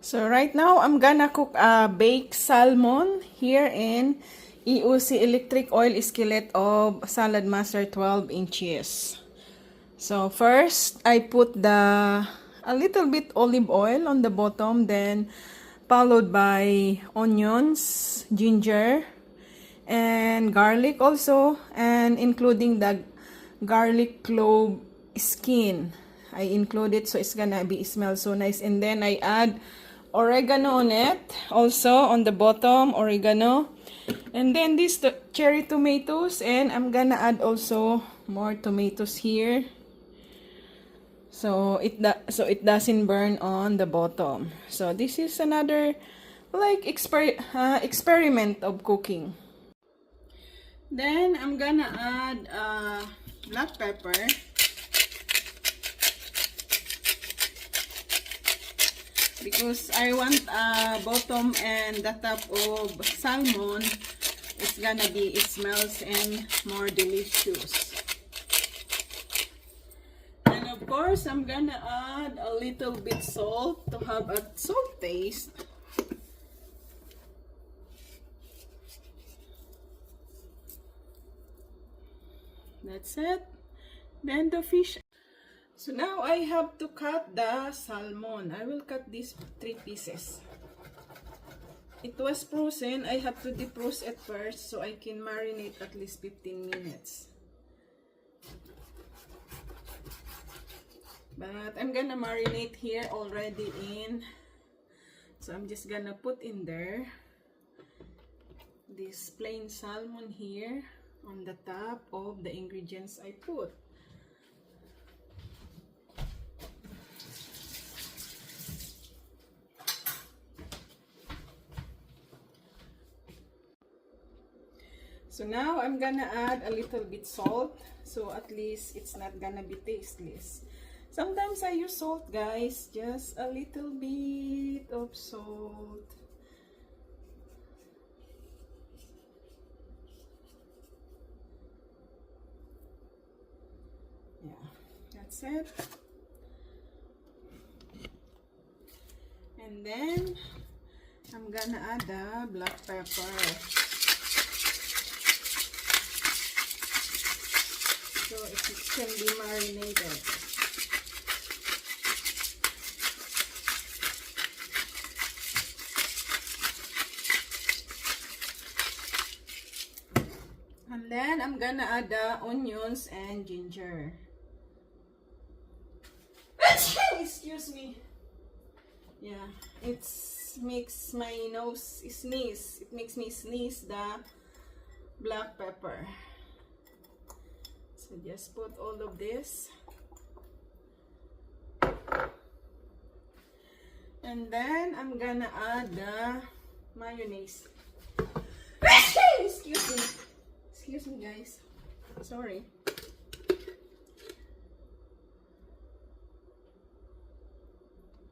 So right now, I'm gonna cook a baked salmon here in EOC electric oil skillet of salad master 12 inches. So first, I put a little bit olive oil on the bottom, then followed by onions, ginger, and garlic also, and including the garlic clove skin. I include it so it's gonna be smell so nice. And then I add oregano on it, also on the bottom, oregano. And then these cherry tomatoes, and I'm gonna add also more tomatoes here. So it doesn't burn on the bottom. So this is another like experiment of cooking. Then I'm gonna add black pepper. Because I want bottom and the top of salmon, it's gonna be, it smells and more delicious. And of course, I'm gonna add a little bit salt to have a salt taste. That's it. Then the fish. So now I have to cut the salmon. I will cut these 3 pieces. It was frozen. I have to defrost it first so I can marinate at least 15 minutes. But I'm gonna marinate here already in. So I'm just gonna put in there this plain salmon here on the top of the ingredients I put. So now I'm gonna add a little bit salt, so at least it's not gonna be tasteless. Sometimes I use salt, guys, just a little bit of salt. Yeah, that's it. And then I'm gonna add the black pepper. So it can be marinated. And then I'm gonna add the onions and ginger. Excuse me. Yeah, it makes my nose sneeze. It makes me sneeze the black pepper. So just put all of this. And then I'm gonna add the mayonnaise. Excuse me guys. Sorry.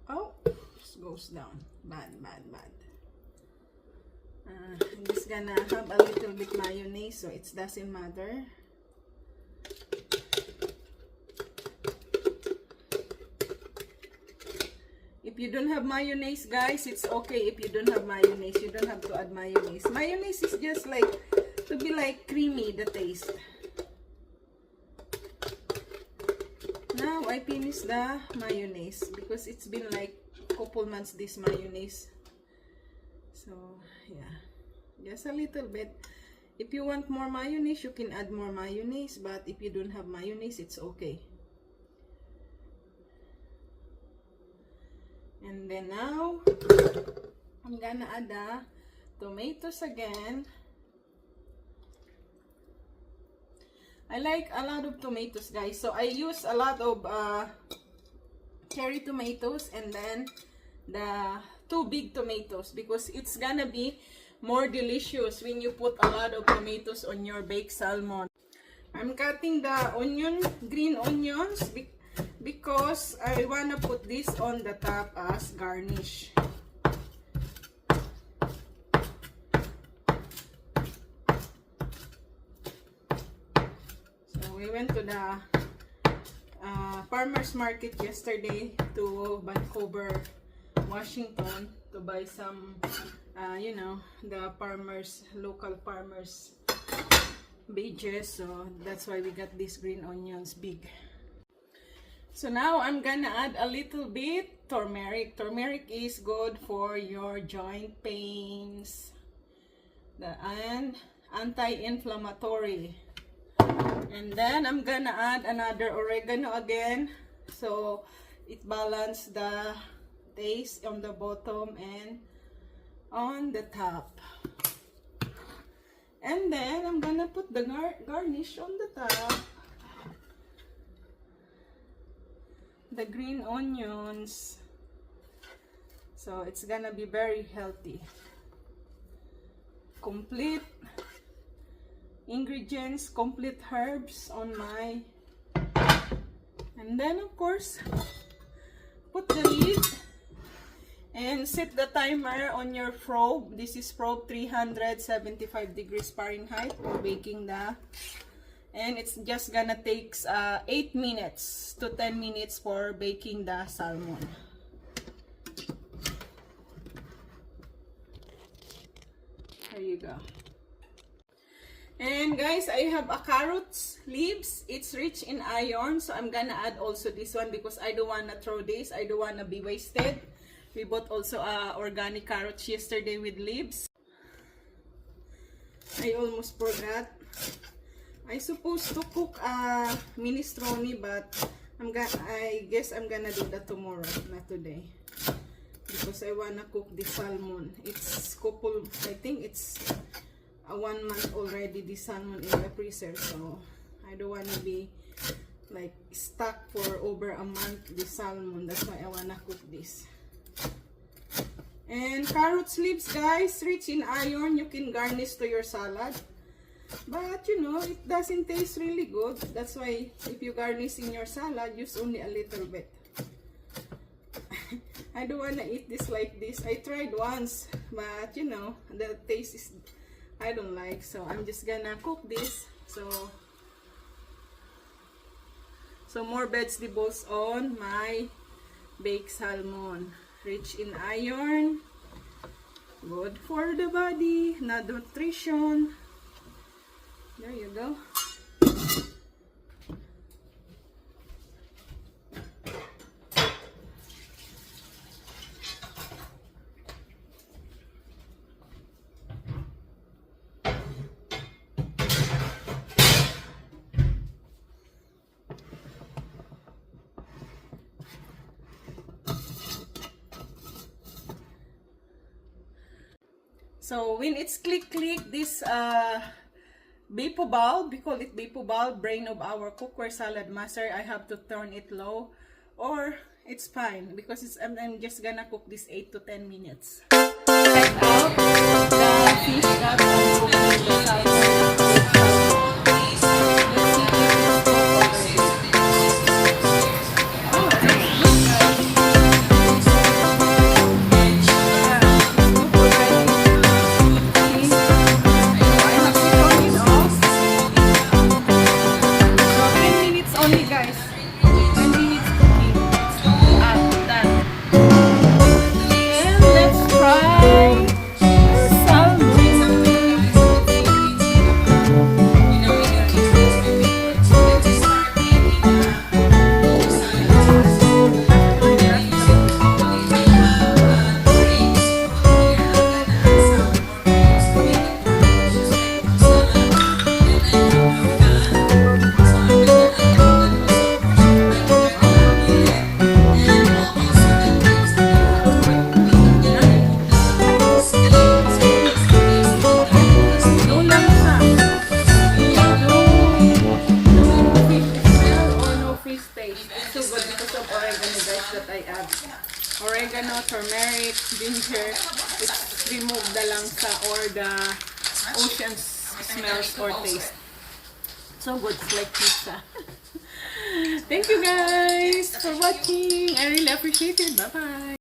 Oh, this goes down. Bad. I'm just gonna have a little bit mayonnaise so it doesn't matter. If you don't have mayonnaise, guys, it's okay. If you don't have mayonnaise, you don't have to add mayonnaise. Mayonnaise is just like to be like creamy, the taste. Now I finished the mayonnaise because it's been like a couple months this mayonnaise. So yeah, just a little bit. If you want more mayonnaise, you can add more mayonnaise, but if you don't have mayonnaise, it's okay. And then now, I'm gonna add the tomatoes again. I like a lot of tomatoes, guys. So I use a lot of cherry tomatoes and then the 2 big tomatoes because it's gonna be more delicious when you put a lot of tomatoes on your baked salmon. I'm cutting the green onions because I wanna put this on the top as garnish. So we went to the farmer's market yesterday to Vancouver Washington to buy some, you know, the local farmers veggies. So that's why we got these green onions big. So now I'm gonna add a little bit turmeric. Turmeric is good for your joint pains and anti-inflammatory. And then I'm gonna add another oregano again, so it balances the taste on the bottom and on the top. And then I'm gonna put the garnish on the top. The green onions. So it's gonna be very healthy. Complete ingredients, complete herbs on my, and then of course put the lid and set the timer on your probe. This is probe 375 degrees Fahrenheit for baking the, and it's just gonna take 8 minutes to 10 minutes for baking the salmon. There you go. And guys, I have a carrot leaves. It's rich in iron, so I'm gonna add also this one because I don't wanna throw this. I don't wanna be wasted. We bought also organic carrots yesterday with leaves. I almost forgot. I supposed to cook minestrone, but I guess I'm gonna do that tomorrow, not today, because I wanna cook the salmon. It's I think it's 1 month already, the salmon in the freezer, so I don't want to be like stuck for over a month the salmon. That's why I want to cook this. And carrots leaves, guys, rich in iron. You can garnish to your salad, but you know, it doesn't taste really good. That's why if you garnish in your salad, use only a little bit. I don't want to eat this like this. I tried once, but you know, the taste is, I don't like, so I'm just gonna cook this. So more vegetables on my baked salmon, rich in iron, good for the body, not nutrition. There you go. So when it's click, this Bepo bulb, we call it Bepo bulb, brain of our cookware salad master, I have to turn it low, or it's fine because I'm just gonna cook this 8 to 10 minutes. Check out the fish that I'm cooking the salmon. Oregano, turmeric, ginger, it's removed the langsa or the ocean smells or taste. So good, it's like pizza. Thank you guys for watching. I really appreciate it. Bye bye.